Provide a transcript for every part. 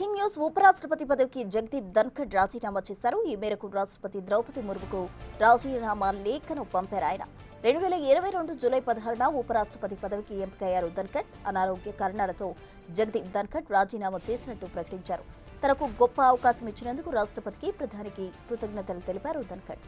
Breaking news ఉపరాష్ట్రపతి పదవికి జగదీప్ ధన్ఖడ్ రాజీనామా చేశారు. ఈ మేరకు రాష్ట్రపతి ద్రౌపది ముర్ముకు రాజీనామా లేఖను పంపారు. ఆయన 2022 జూలై 16న ఉపరాష్ట్రపతి పదవికి ఎంపికయ్యారు. ధన్ఖడ్ అనారోగ్య కారణాలతో జగదీప్ ధన్ఖడ్ రాజీనామా చేసినట్టు ప్రకటించారు. తనకు గొప్ప అవకాశం ఇచ్చినందుకు రాష్ట్రపతికి ప్రధానికి కృతజ్ఞతలు తెలిపారు ధన్ఖడ్.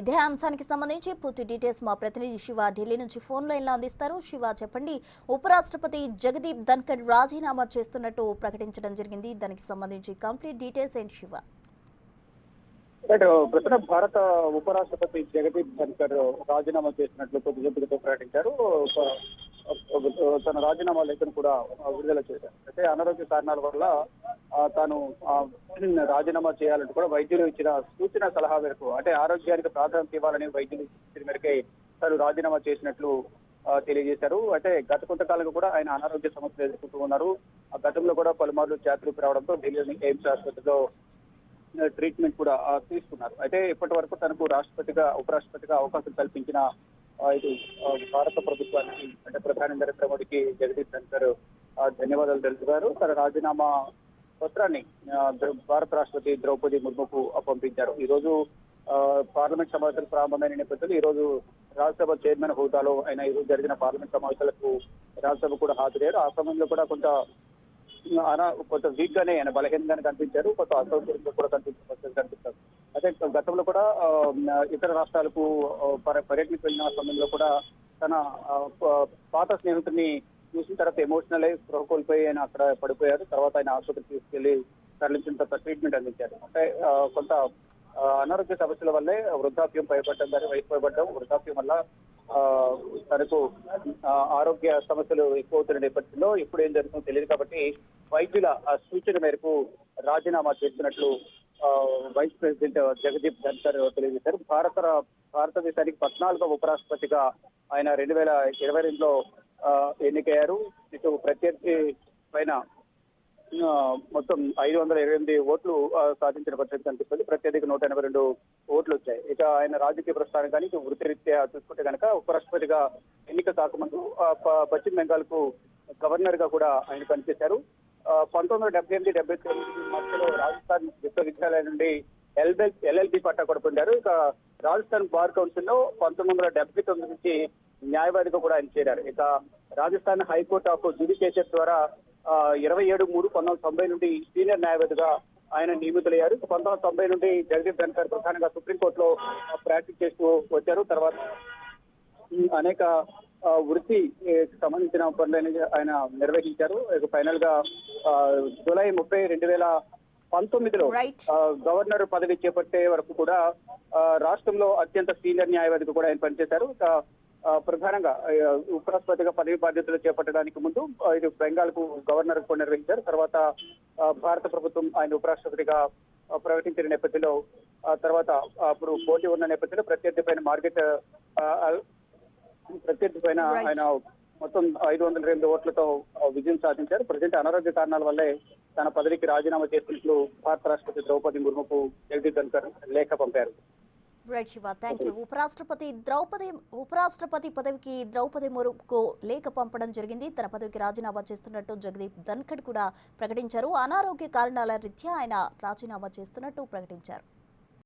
ఇదే అంశానికి సంబంధించి పూర్తి డీటెయిల్స్ మా ప్రతినిధి శివ ఢిల్లీ నుంచి ఫోన్ లైన్ లో అందిస్తారు. శివ, చెప్పండి, ఉపరాష్ట్రపతి జగదీప్ ధన్ఖడ్ రాజీనామా చేస్తున్నట్టు ప్రకటించడం జరిగింది. దానికి సంబంధించి కంప్లీట్ డీటెయిల్స్ ఏంటి శివ? ప్రస్తుతం భారత ఉపరాష్ట్రపతి జగదీప్ ధన్ఖడ్ రాజీనామా చేసినట్లు కొద్దిసేపటితో ప్రకటించారు. తన రాజీనామా లేఖను కూడా విడుదల చేశారు. అయితే అనారోగ్య కారణాల వల్ల తాను రాజీనామా చేయాలంటూ కూడా వైద్యులు ఇచ్చిన సూచన సలహా మేరకు, అంటే ఆరోగ్యానికి ప్రాధాన్యత ఇవ్వాలని వైద్యులు ఇచ్చిన మేరకే తాను రాజీనామా చేసినట్లు తెలియజేశారు. అంటే గత కొంతకాలంగా కూడా ఆయన అనారోగ్య సమస్యలు ఎదుర్కొంటూ ఉన్నారు. ఆ గతంలో కూడా పలుమార్లు ఛాతీనొప్పి రావడంతో ఢిల్లీ ఎయిమ్స్ ఆసుపత్రిలో ట్రీట్మెంట్ కూడా తీసుకున్నారు. అయితే ఇప్పటి వరకు తనకు ఉపరాష్ట్రపతిగా అవకాశం కల్పించిన ఇది భారత ప్రభుత్వానికి, అంటే ప్రధాని నరేంద్ర మోడీకి జగదీప్ ధన్ఖడ్ ధన్యవాదాలు తెలుపుతారు. తన రాజీనామా పత్రాన్ని భారత రాష్ట్రపతి ద్రౌపది ముర్ముకు పంపించారు. ఈ రోజు పార్లమెంట్ సమావేశాలు ప్రారంభమైన నేపథ్యంలో ఈ రోజు రాజ్యసభ చైర్మన్ హోదాలో ఆయన ఈ రోజు జరిగిన పార్లమెంట్ సమావేశాలకు రాజ్యసభ కూడా హాజరయ్యారు. ఆ సమయంలో కూడా కొంత వీక్ గానే ఆయన బలహీనంగానే కనిపించారు. కొంత అసౌకర్యంగా కూడా కనిపిస్తారు. అదే గతంలో కూడా ఇతర రాష్ట్రాలకు పర్యటనకు వెళ్ళిన సమయంలో కూడా తన పాత స్నేహితుడిని చూసిన తర్వాత ఎమోషనల్ అయి స్పృహ కోల్పోయి ఆయన అక్కడ పడిపోయారు. తర్వాత ఆయన ఆసుపత్రికి తీసుకెళ్లి తరలించిన తర్వాత ట్రీట్మెంట్ అందించారు. అంటే కొంత అనారోగ్య సమస్యల వల్లే వృద్ధాప్యం వయసు పైబడ్డం, వృద్ధాప్యం వల్ల తనకు ఆరోగ్య సమస్యలు ఎక్కువ అవుతున్న నేపథ్యంలో ఇప్పుడు ఏం జరుగుతుందో తెలియదు. కాబట్టి వైద్యుల సూచన మేరకు రాజీనామా చేస్తున్నట్లు వైస్ ప్రెసిడెంట్ జగదీప్ ధన్ఖడ్ తెలియజేశారు. భారతదేశానికి 14వ ఉపరాష్ట్రపతిగా ఆయన 2022లో ఎన్నికయ్యారు. ఇటు ప్రత్యర్థి పైన మొత్తం 528 ఓట్లు సాధించిన పరిస్థితి కనిపిస్తుంది. ప్రత్యర్థికి 182 ఓట్లు వచ్చాయి. ఇక ఆయన రాజకీయ ప్రస్థానం కానీ వృత్తిరీత్యా చూసుకుంటే కనుక ఉపరాష్ట్రపతిగా ఎన్నిక కాకముందు పశ్చిమ బెంగాల్ కు గవర్నర్ గా కూడా ఆయన పనిచేశారు. 1978-79 మధ్యలో రాజస్థాన్ విశ్వవిద్యాలయం నుండి ఎల్ఎల్బి పట్టా కూడా పొందారు. ఇక రాజస్థాన్ బార్ కౌన్సిల్ లో 1979 నుంచి న్యాయవాదిగా కూడా ఆయన చేరారు. ఇక రాజస్థాన్ హైకోర్టు ఆఫ్ జ్యుడిషియర్ ద్వారా 27/3/1990 నుండి సీనియర్ న్యాయవాదిగా ఆయన నియమితులయ్యారు. 1990 నుండి జగదీప్ ధన్ఖడ్ ప్రధానంగా సుప్రీంకోర్టులో ప్రాక్టీస్ చేస్తూ వచ్చారు. తర్వాత అనేక వృత్తి సంబంధించిన పనులను ఆయన నిర్వహించారు. ఫైనల్ గా జూలై 30, 2019లో గవర్నర్ పదవి చేపట్టే వరకు కూడా రాష్ట్రంలో అత్యంత సీనియర్ న్యాయవాదిగా కూడా ఆయన పనిచేశారు. ప్రధానంగా ఉపరాష్ట్రపతిగా పదవి బాధ్యతలు చేపట్టడానికి ముందు ఇది బెంగాల్ కు గవర్నర్ కూడా నిర్వహించారు. తర్వాత భారత ప్రభుత్వం ఆయన ఉపరాష్ట్రపతిగా ప్రకటించిన నేపథ్యంలో తర్వాత అప్పుడు పోటీ ఉన్న నేపథ్యంలో ప్రత్యర్థి పైన ఆయన మొత్తం 502 ఓట్లతో విజయం సాధించారు. ప్రజెంట్ అనారోగ్య కారణాల వల్లే తన పదవికి రాజీనామా చేసినట్లు భారత రాష్ట్రపతి ద్రౌపది ముర్ముకు జగదీప్ ధన్ఖడ్ లేఖ పంపారు. Right Shiva, thank you. ఉపరాష్ట్రపతి పదవికి ద్రౌపది ముర్ముకు లేఖ పంపడం జరిగింది. తన పదవికి రాజీనామా చేస్తున్నట్టు జగదీప్ ధన్ఖడ్ కూడా ప్రకటించారు. అనారోగ్య కారణాల రీత్యా ఆయన రాజీనామా చేస్తున్నట్టు ప్రకటించారు.